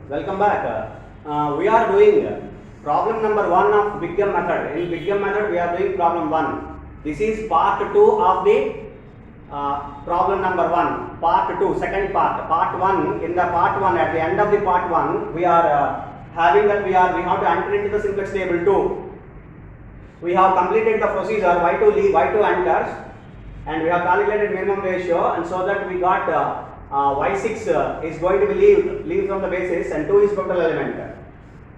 Welcome back. We are doing problem number 1 of Big M method. In Big M method, we are doing problem 1. This is part 2 of the problem number 1. Part 2, second part. Part 1. In the part 1, at the end of the part 1, we are having that we have to enter into the simplex table 2. We have completed the procedure y2 enters, and we have calculated minimum ratio, and so that we got y6 is going to be leave from the basis, and 2 is total element.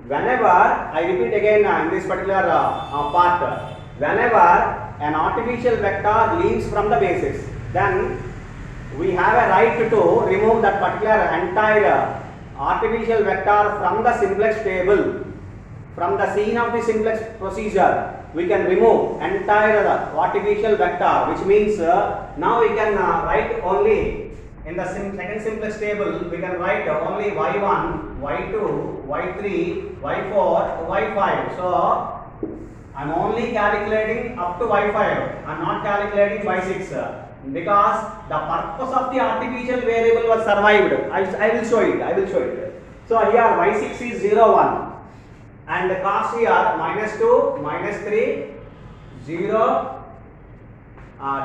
Whenever, I repeat again in this particular part, whenever an artificial vector leaves from the basis, then we have a right to remove that particular entire artificial vector from the simplex table. From the scene of the simplex procedure, we can remove entire artificial vector, which means now we can write only in the second simplex table, we can write only y1, y2, y3, y4, y5. So I am only calculating up to y5. I am not calculating y6 because the purpose of the artificial variable was survived. I will show it. So here y6 is 0, 1. And the cost here -2, -3, 0,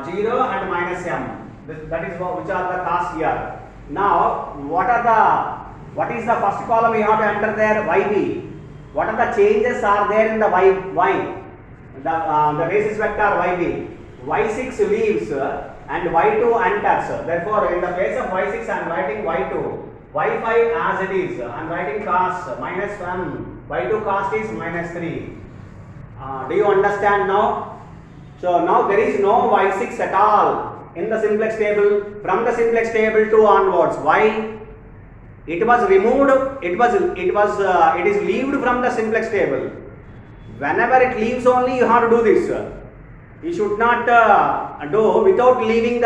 0 and -m. That is which are the costs here. Now, what is the first column we have to enter there? YB. What are the changes are there in the y? The basis vector YB. Y6 leaves and y2 enters. Therefore, in the place of y6, I am writing y2. y5 as it is. I am writing cost -1. y2 cost is -3. Do you understand now? So now there is no y6 at all in the simplex table. From the simplex table 2 onwards. Why? It was removed. It is leaved from the simplex table. Whenever it leaves, only you have to do this. You should not do without leaving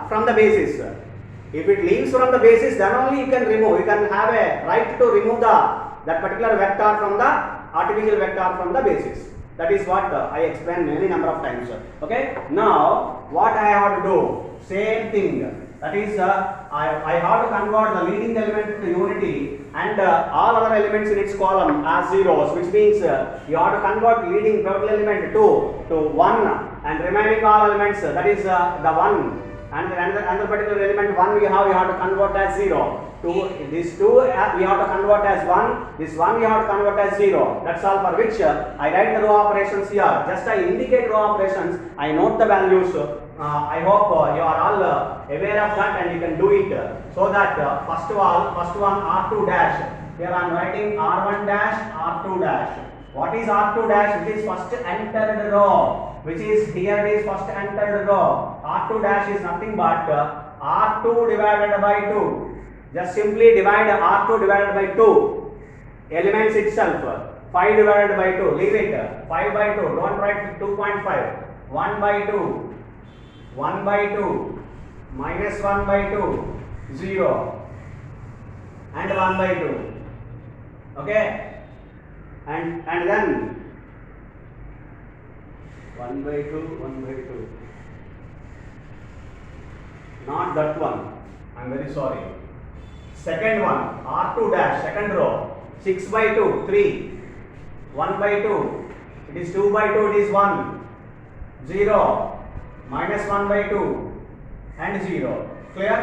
from the basis. If it leaves from the basis, then only you can remove. You can have a right to remove that particular vector from the artificial vector from the basis. That is what I explained many number of times. Okay. Now, what I have to do? Same thing. That is, I have to convert the leading element to unity and all other elements in its column as zeros, which means you have to convert leading total element 2 to 1 and remaining all elements, that is the 1. And another particular element 1 you have to convert as 0. This 2 we have to convert as 1. This 1 we have to convert as 0. That's all, for which I write the row operations here. Just I indicate row operations. I note the values. I hope you are all aware of that and you can do it. So that first one R2 dash. Here I am writing R1 dash, R2 dash. What is R2 dash? Which is first entered row. Which is here it is first entered row. R2 dash is nothing but R2 divided by 2. Just simply divide R2 divided by 2. Elements itself. 5 divided by 2. Leave it. 5 by 2. Don't write 2.5. 1 by 2. 1 by 2. Minus 1 by 2. 0. And 1 by 2. Okay. And then 1 by 2, 1 by 2. Not that one. I am very sorry. Second one, R2 dash, second row. 6 by 2, 3. 1 by 2. It is 2 by 2, it is 1. 0. Minus 1 by 2. And 0. Clear?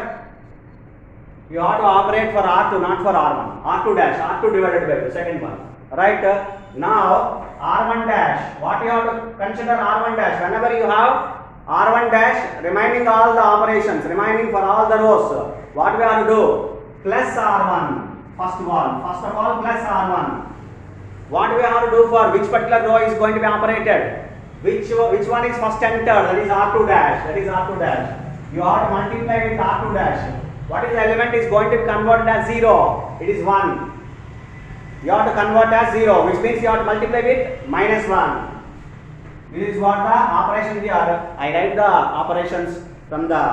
You have to operate for R2, not for R1. R2 dash, R2 divided by 2, second one. Right? Now, R1 dash. What you have to consider R1 dash? Whenever you have R1 dash, remaining all the operations, remaining for all the rows, what we have to do? Plus R1. First of all, plus R1. What we have to do for which particular row is going to be operated? Which one is first entered? That is R2 dash. You have to multiply with R2 dash. What is the element is going to be converted as 0? It is 1. You have to convert as 0, which means you have to multiply with -1. This is what the operation here. I write the operations from the,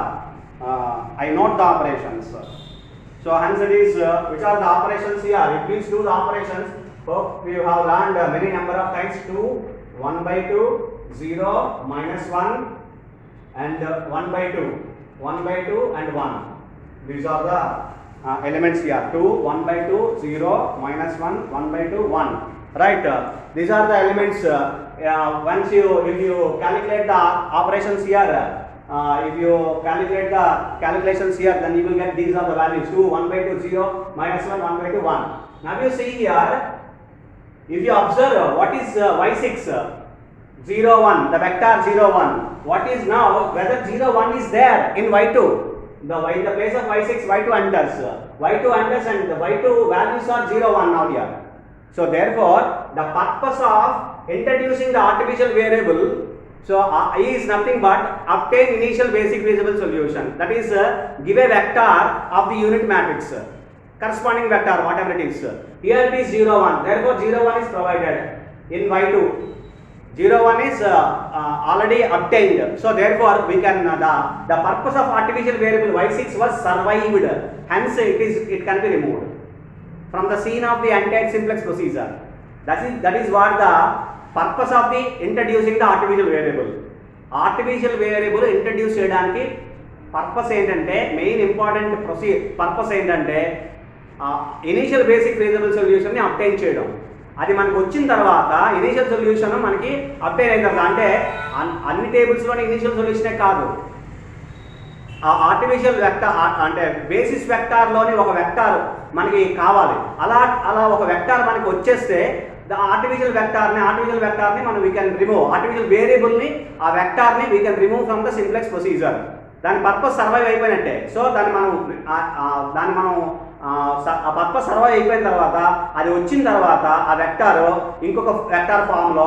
I note the operations. So hence it is, which are the operations here? Please do the operations. Hope you have learned many number of times. 2, 1 by 2, 0, -1 and 1 by 2, 1 by 2 and 1. These are the elements here. 2, 1 by 2, 0, minus 1, 1 by 2, 1. Right? These are the elements. Once if you calculate the operations here, if you calculate the calculations here, then you will get these are the values. 2, 1 by 2, 0, minus 1, 1 by 2, 1. Now you see here, if you observe what is y6, 0, 1, the vector 0, 1. What is now, whether 0, 1 is there in y2. In the place of y6, y2 enters. Y2 enters and the y2 values are 0, 1 now here. So therefore, the purpose of introducing the artificial variable, so is nothing but obtain initial basic feasible solution. That is, give a vector of the unit matrix, corresponding vector, whatever it is. Here it is 0, 1. Therefore, 0, 1 is provided in y2. 0, 1 is already obtained. So therefore, we can the purpose of artificial variable y6 was survived. Hence, it can be removed from the scene of the entire simplex procedure. That is what the purpose of the introducing the artificial variable. Artificial variable introduce చేయడానికి purpose ఏంటంటే main important purpose ఏంటంటే initial basic feasible సొల్యూషన్ని obtain చేయడం. అది మనకు వచ్చిన తర్వాత initial solution మనకి obtain అయిన తర్వాత, అంటే అన్ని టేబుల్స్లోని ఇనీషియల్ సొల్యూషనే కాదు, ఆ ఆర్టిఫిషియల్ వెక్టార్ అంటే బేసిస్ వెక్టార్లోని ఒక వెక్టార్ మనకి కావాలి. అలా ఒక వెక్టార్ మనకి వచ్చేస్తే ఆర్టిఫిషియల్ వెక్టార్ని మనం వీ కెన్ రిమూవ్, ఆర్టిఫిషియల్ వేరియబుల్ని ఆ వెక్టార్ని we can remove from the simplex procedure. దాని పర్పస్ సర్వైవ్ అయిపోయినట్టే. సో దాన్ని మనం ఆ పర్పస్ సర్వైవ్ అయిపోయిన తర్వాత, అది వచ్చిన తర్వాత ఆ వెక్టార్ ఇంకొక వెక్టార్ ఫామ్లో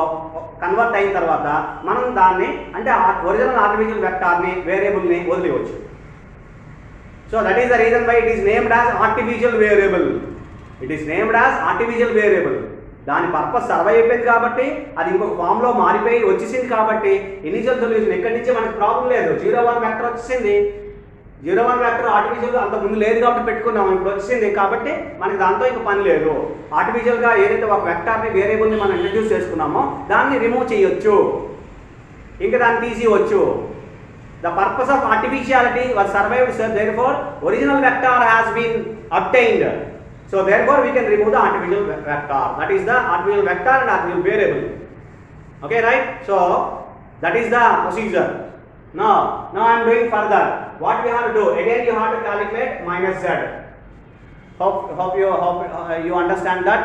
కన్వర్ట్ అయిన తర్వాత మనం దాన్ని అంటే ఒరిజినల్ ఆర్టిఫిషియల్ వెక్టార్ని వేరియబుల్ని వదిలేయవచ్చు. So that is the reason why it is named as artificial variable. దాని పర్పస్ సర్వైవ్ అయిపోయింది కాబట్టి, అది ఇంకొక ఫామ్లో మారిపోయి వచ్చేసింది కాబట్టి ఇనిషియల్ సొల్యూషన్ ఎక్కడి నుంచి మనకి ప్రాబ్లం లేదు. 0, 1 వెక్టర్ వచ్చేసింది. 0, 1 వెక్టర్ ఆర్టిఫిషియల్గా అంతకుముందు లేదు కాబట్టి పెట్టుకున్నాం, ఇప్పుడు వచ్చింది కాబట్టి మనకి దాంతో ఇంక పని లేదు. ఆర్టిఫిషియల్గా ఏదైతే ఒక వెక్టార్ని వేరియబుల్ని మనం ఇంట్రడ్యూస్ చేసుకున్నామో దాన్ని రిమూవ్ చేయొచ్చు, ఇంకా దాన్ని తీసివచ్చు. The purpose of artificiality was survived, so therefore original vector has been obtained. So therefore we can remove the artificial vector. That is the artificial vector and artificial variable. Okay, right? So that is the procedure. Now I am doing further. What we have to do? Again you have to calculate minus z. Hope you understand that.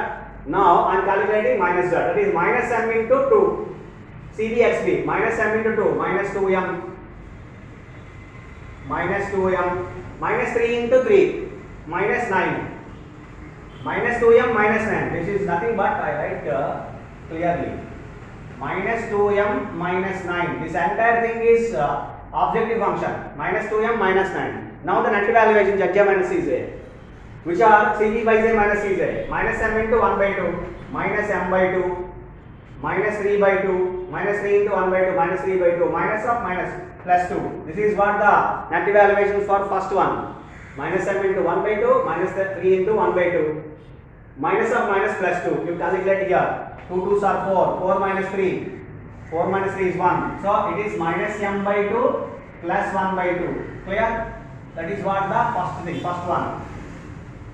Now I am calculating minus z. That is minus m into 2. CBXB. Minus m into 2. Minus 2m. Minus 2m. Minus 3 into 3. Minus 9. Minus 2m minus 9. This is nothing but I write clearly. Minus 2m minus 9. This entire thing is objective function. Minus 2m minus 9. Now the net evaluation Zj minus Cj, which are Cb by j minus Cj. Minus m into 1 by 2. Minus m by 2. Minus 3 by 2. Minus 3 into 1 by 2. Minus 3 by 2. Minus of minus plus 2. This is what the net evaluation for first one. Minus m into 1 by 2, minus 3 into 1 by 2, minus of minus plus 2, you calculate here, 2 2s are 4, 4 minus 3 is 1, so it is minus m by 2 plus 1 by 2, clear? That is what the first one.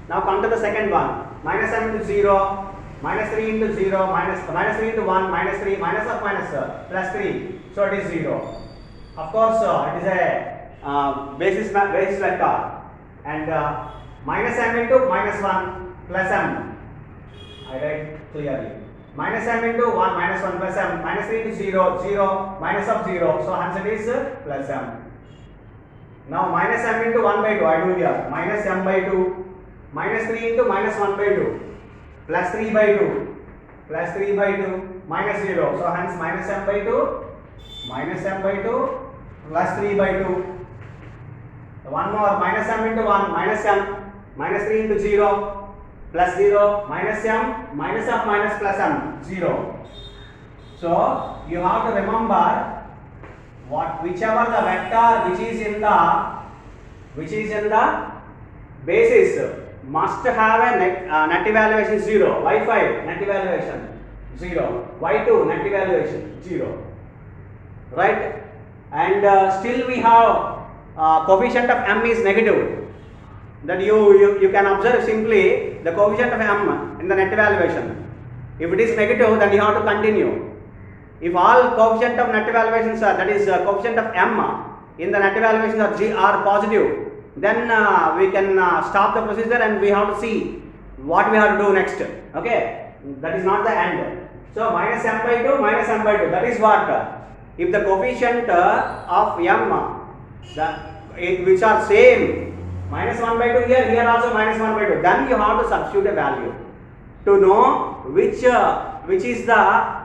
Now come to the second one, minus m into 0, minus 3 into 0, minus 3 into 1, minus 3, minus of minus plus 3, so it is 0. Of course it is a basis vector. And minus m into minus 1 plus m, I write clearly. Minus m into 1 minus 1 plus m, minus 3 into 0, 0, minus of 0, so hence it is plus m. Now minus m into 1 by 2, I do here, minus m by 2, minus 3 into minus 1 by 2, plus 3 by 2, plus 3 by 2, minus 0, so hence minus m by 2, plus 3 by 2. One more, minus m into 1, minus m, minus 3 into 0, plus 0, minus m, minus of minus plus m, 0. So you have to remember whichever the vector which is in the basis must have a net evaluation 0. Y5 net evaluation 0. Y2 net evaluation 0. Right? And still we have coefficient of m is negative. that you can observe simply the coefficient of m in the net evaluation. If it is negative, then you have to continue. If all coefficient of net evaluations are, that is coefficient of m in the net evaluations are positive, then we can stop the procedure and we have to see what we have to do next. Okay, that is not the end. So minus m by 2, minus m by 2, that is what? If the coefficient of m which are same, minus 1 by 2 here, here also minus 1 by 2, then you have to substitute a value to know which is the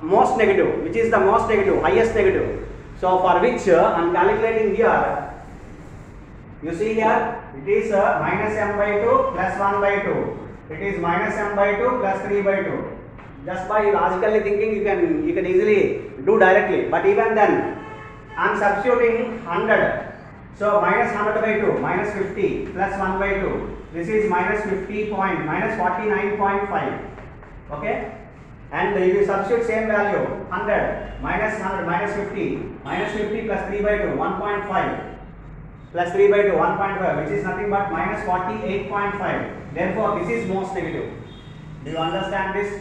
most negative, highest negative. So for which I am calculating here, you see here it is minus m by 2 plus 1 by 2. It is minus m by 2 plus 3 by 2. Just by logically thinking you can easily do directly. But even then I am substituting 100. So minus 100 by 2 minus 50 plus 1 by 2. This is minus 49.5. Okay. And if you substitute same value 100 minus 50 plus 3 by 2 1.5 plus 3 by 2 1.5, which is nothing but minus 48.5. Therefore this is most negative. Do you understand this?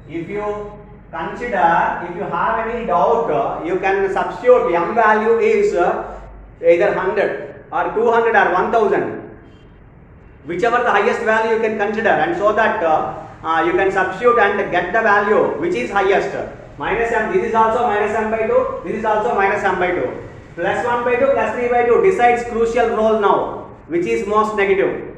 If you consider, if you have any doubt, you can substitute m value is either 100 or 200 or 1000, whichever the highest value you can consider, and so that you can substitute and get the value which is highest. Minus m, this is also minus m by 2, this is also minus m by 2. Plus 1 by 2 plus 3 by 2 decides crucial role now, which is most negative.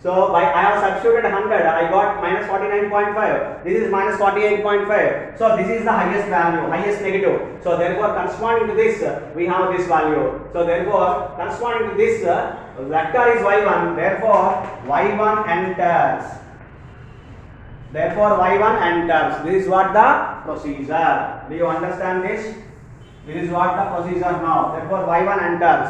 So I have substituted 100, I got minus 49.5, this is minus 48.5. So this is the highest value, highest negative. So therefore corresponding to this we have this value. So therefore corresponding to this vector is y1, therefore y1 enters. This is what the procedure. Do you understand this? This is what the procedure now. Therefore y1 enters.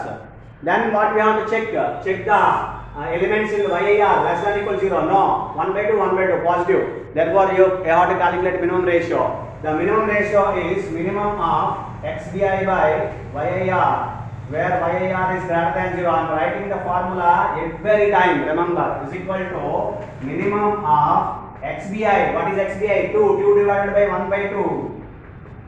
Then what we have to check? Check the elements in YIR less than equal 0. No. 1 by 2, 1 by 2 positive. Therefore you have to calculate minimum ratio. The minimum ratio is minimum of XBI by YIR, where YIR is greater than 0. I am writing the formula every time. Remember, is equal to minimum of XBI. What is XBI? 2 divided by 1 by 2.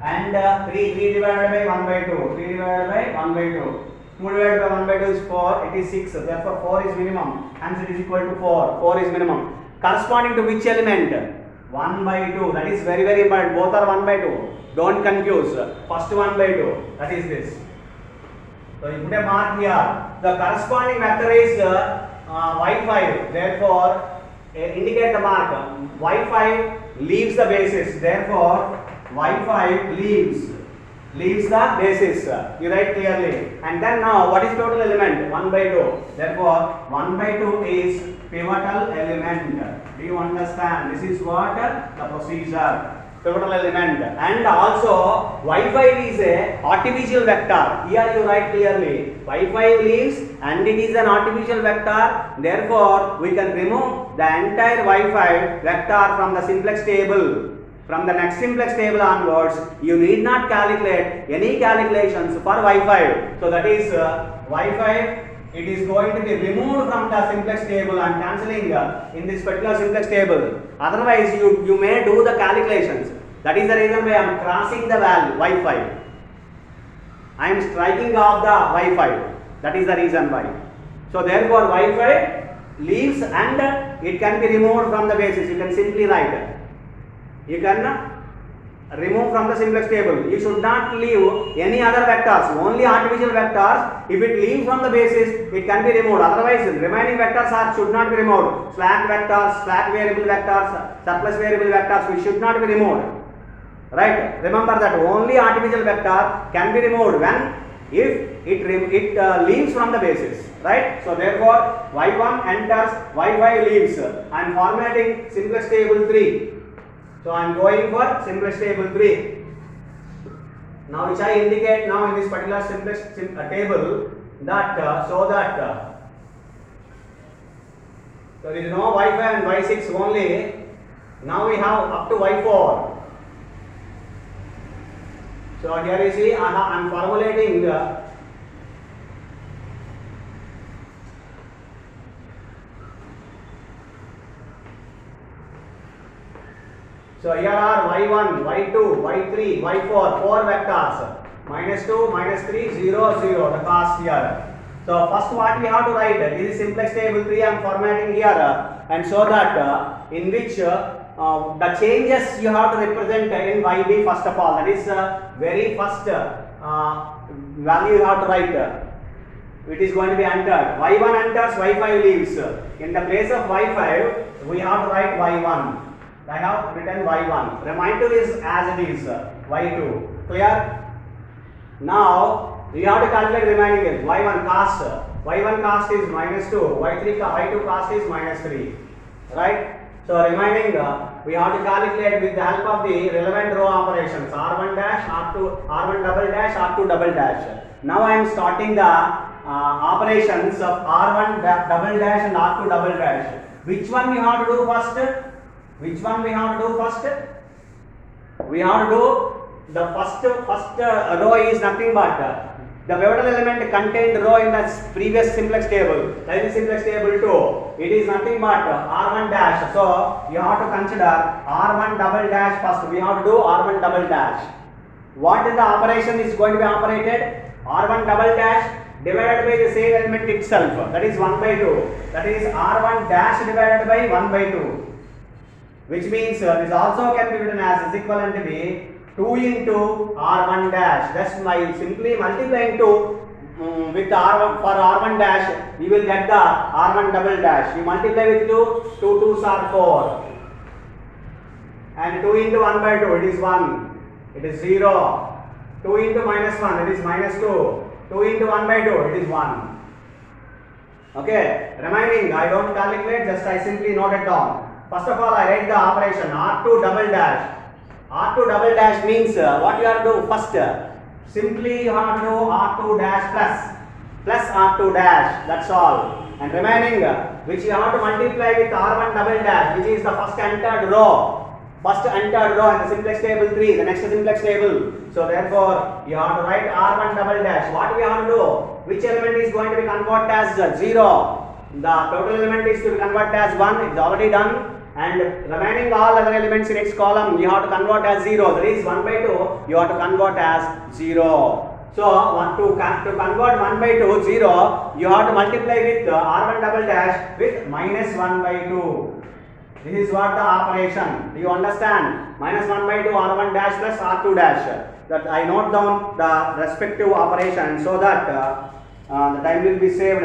And 3 divided by 1 by 2. 3 divided by 1 by 2. 2 divided by 1 by 2 is 4, it is 6, therefore 4 is minimum, hence it is equal to 4, 4 is minimum. Corresponding to which element? 1 by 2, that is very very important, both are 1 by 2, don't confuse, first 1 by 2, that is this. So you put a mark here, the corresponding vector is y5, therefore indicate the mark, y5 leaves the basis, therefore y5 leaves the basis, you write clearly. And then now what is total element? 1 by 2. Therefore 1 by 2 is pivotal element. Do you understand? This is what the procedure, pivotal element. And also y5 is a artificial vector. Here you write clearly, y5 leaves and it is an artificial vector. Therefore we can remove the entire y5 vector from the simplex table. From the next simplex table onwards, you need not calculate any calculations for y5. So that is y5, it is going to be removed from the simplex table. I am cancelling in this particular simplex table. Otherwise, you may do the calculations. That is the reason why I am crossing the value y5. I am striking off the y5. That is the reason why. So therefore, y5 leaves and it can be removed from the basis. You can simply write. You can remove from the simplex table. You should not leave any other vectors, only artificial vectors. If it leaves from the basis, it can be removed. Otherwise, remaining vectors should not be removed. Slack vectors, slack variable vectors, surplus variable vectors, we should not be removed. Right? Remember that only artificial vector can be removed when if it leaves from the basis. Right? So therefore, y1 enters, y5 leaves. I am formulating simplex table 3. So I am going for simplex table 3. Now which I indicate now in this particular simplex table that so there is no y5 and y6 only. Now we have up to y4. So here you see I am formulating So here are y1, y2, y3, y4, 4 vectors. -2, -3, 0, 0, the cost here. So first what we have to write, this is simplex table 3 I am formatting here and so that in which the changes you have to represent in YB first of all, that is very first value you have to write. It is going to be entered. Y1 enters, Y5 leaves. In the place of Y5, we have to write Y1. I have written Y1. Remainder is as it is, Y2. Clear? Now, we have to calculate remaining is Y1 cost. Y1 cost is -2. Y2 cost is -3. Right? So, remaining we have to calculate with the help of the relevant row operations R1 dash, R2, R1 double dash, R2 double dash. Now, I am starting the operations of R1 double dash and R2 double dash. Which one we have to do first? Which one we have to do first? We have to do the first row is nothing but the pivotal element contained row in the previous simplex table. That is simplex table 2. It is nothing but R1 dash. So you have to consider R1 double dash first. We have to do R1 double dash. What is the operation is going to be operated? R1 double dash divided by the same element itself. That is 1 by 2. That is R1 dash divided by 1 by 2. Which means this also can be written as is equivalent to be 2 into R1 dash. That's by simply multiplying 2 with R1 for R1 dash, we will get the R1 double dash. We multiply with 2, 2 2s are 4. And 2 into 1 by 2, it is 1. It is 0. 2 into -1, it is -2. 2 into 1 by 2, it is 1. Okay, remaining, I don't calculate, just I simply note it down. First of all, I write the operation R2 double dash. R2 double dash means what you have to do first, simply you have to do R2 dash plus R2 dash, that's all. And remaining, which you have to multiply with R1 double dash, which is the first entered row. First entered row in the simplex table 3, the next simplex table. So therefore, you have to write R1 double dash. What we have to do? Which element is going to be converted as 0? The total element is to be converted as 1, it is already done. And remaining all other elements in its column, you have to convert as 0. That is 1 by 2, you have to convert as 0. So, to convert 1 by 2, 0, you have to multiply with R1 double dash with -1 by 2. This is what the operation. Do you understand? -1 by 2 R1 dash plus R2 dash. That I note down the respective operation so that the time will be saved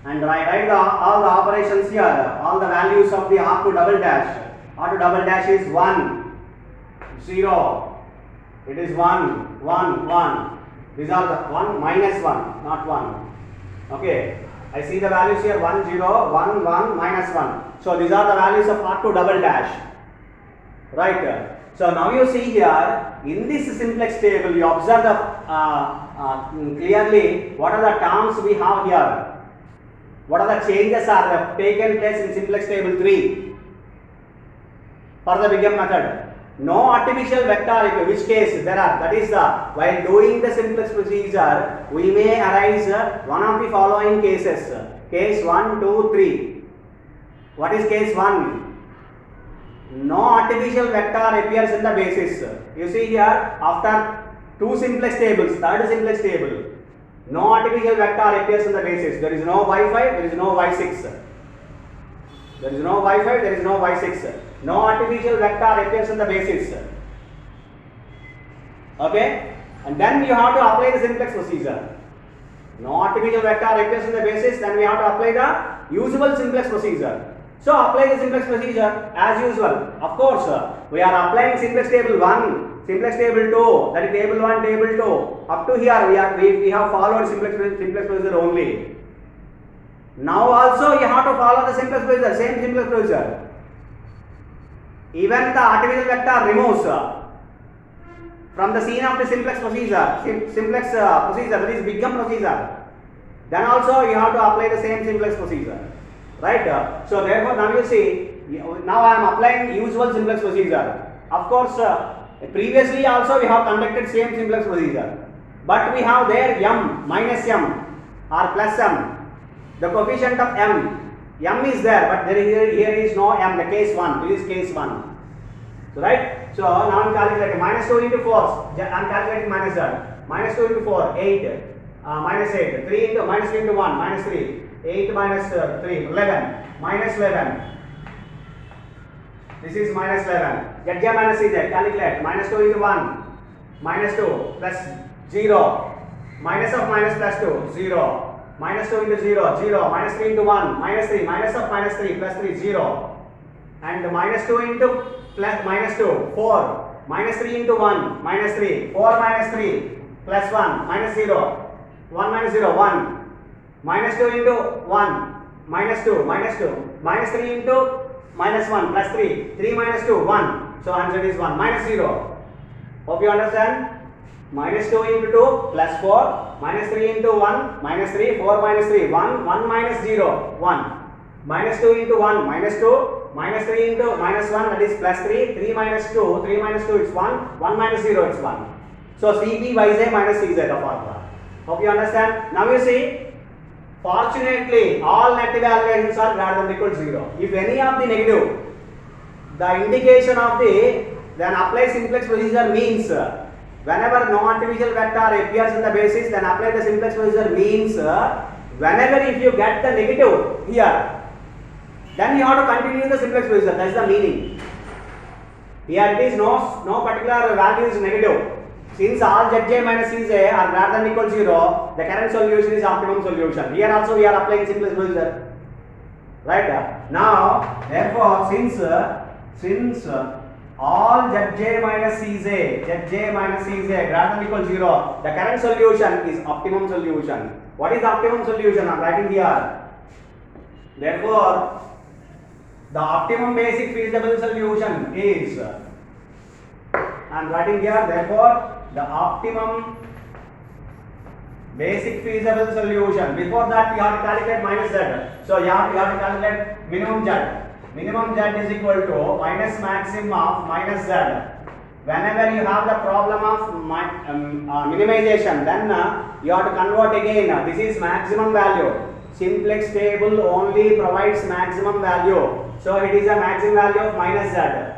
and I write all the operations here, all the values of the R2 double dash. R2 double dash is 1, 0, it is 1, 1, 1. These are the 1 minus 1, not 1. Okay, I see the values here 1, 0, 1, 1, minus 1. So these are the values of R2 double dash. Right. So now you see here, in this simplex table, you observe the clearly what are the terms we have here. What are the changes are taken place in simplex table 3 for the Big M method? No artificial vector, in which case there are, that is while doing the simplex procedure, we may arise one of the following cases. Case 1, 2, 3. What is case 1? No artificial vector appears in the basis. You see here, after 2 simplex tables, third simplex table, no artificial vector appears in the basis. There is no y5, there is no y6. There is no y5, there is no y6. No artificial vector appears in the basis. Okay? And then you have to apply the simplex procedure. No artificial vector appears in the basis, then we have to apply the usual simplex procedure. So apply the simplex procedure as usual. Of course, we are applying simplex table 1, simplex table 2, that is table 1, table 2. Up to here we have followed simplex procedure only. Now also you have to follow the simplex procedure, same simplex procedure. Even the artificial vector removes from the scene of the simplex procedure, that is Big M procedure. Then also you have to apply the same simplex procedure. Right? So therefore now you see, now I am applying usual simplex procedure. Of course, previously also we have conducted same simplex procedure. But we have there m, minus m or plus m. The coefficient of m is there, but here is no m, the case 1, this is case 1. right? So now I'm calculating minus 2 into 4. I'm calculating minus that. Minus 2 into 4, 8. Minus 8. 3 into minus 3 into 1, minus 3. 8 minus 3, 11. Minus 11. This is minus 11. Get J minus CJ. Calculate. Minus 2 into 1. Minus 2 plus 0. Minus of minus plus 2, 0. Minus 2 into 0, 0. Minus 3 into 1, minus 3. Minus of minus 3 plus 3, 0. And minus 2 into plus minus 2, 4. Minus 3 into 1, minus 3. 4 minus 3 plus 1, minus 0. 1 minus 0, 1. Minus 2 into 1, minus 2, minus 2. Minus 3 into minus 1 plus 3. 3 minus 2, 1. So answer is 1. Minus 0. Hope you understand. Minus 2 into 2 plus 4. Minus 3 into 1, minus 3. 4 minus 3, 1. 1 minus 0, 1. Minus 2 into 1, minus 2. Minus 3 into minus 1, that is plus 3. 3 minus 2, 3 minus 2, it's 1. 1 minus 0, it's 1. So CB Yj minus Cz the formula. Hope you understand. Now you see, fortunately, all negative evaluations are greater than or equal to 0. If any of the negative, the indication of the, then apply simplex procedure means, whenever no artificial vector appears in the basis, then apply the simplex procedure means, whenever if you get the negative here, then you have to continue the simplex procedure. That is the meaning. Here it is no particular value is negative. Since all Zj minus Cj are greater than or equal to 0, the current solution is optimum solution. Here also we are applying simplex procedure. Right? Now, therefore, since all Zj minus Cj greater than or equal to 0, the current solution is optimum solution. What is the optimum solution? I am writing here. Therefore, the optimum basic feasible solution is, I am writing here, therefore, the optimum basic feasible solution. Before that, you have to calculate minus z. So, you have to calculate minimum z. Minimum z is equal to minus maximum of minus z. Whenever you have the problem of minimization, then you have to convert again. This is maximum value. Simplex table only provides maximum value. So, it is a maximum value of minus z.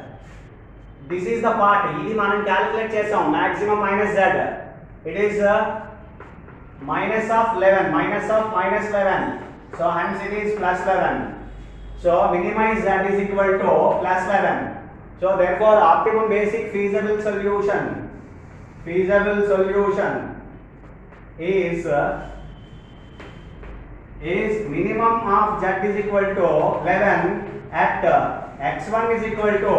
This is the part. This మనం calculate చేసాం. Maximum minus z. It is minus of 11. Minus of minus 11. So, hence it is plus 11. So, minimize z is equal to plus 11. So, therefore, optimum basic feasible solution is minimum of z is equal to 11 at x1 is equal to,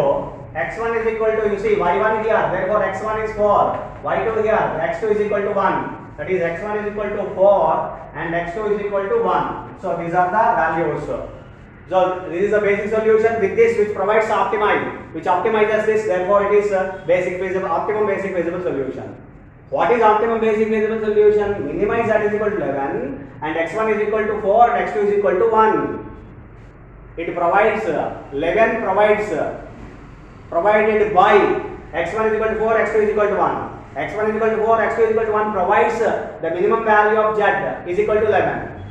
you see, y1 here, therefore x1 is 4, y2 here, x2 is equal to 1, that is x1 is equal to 4 and x2 is equal to 1. So these are the values. So this is the basic solution with this which provides which optimizes this, therefore it is optimum basic feasible solution. What is optimum basic feasible solution? Minimize that is equal to 11 and x1 is equal to 4 and x2 is equal to 1. It provides 11 provided by x1 is equal to 4, x2 is equal to 1. x1 is equal to 4, x2 is equal to 1 provides the minimum value of z is equal to 11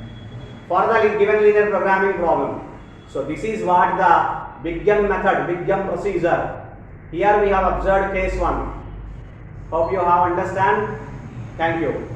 for the given linear programming problem. So this is what the Big M method, Big M procedure. Here we have observed case 1. Hope you have understand. Thank you.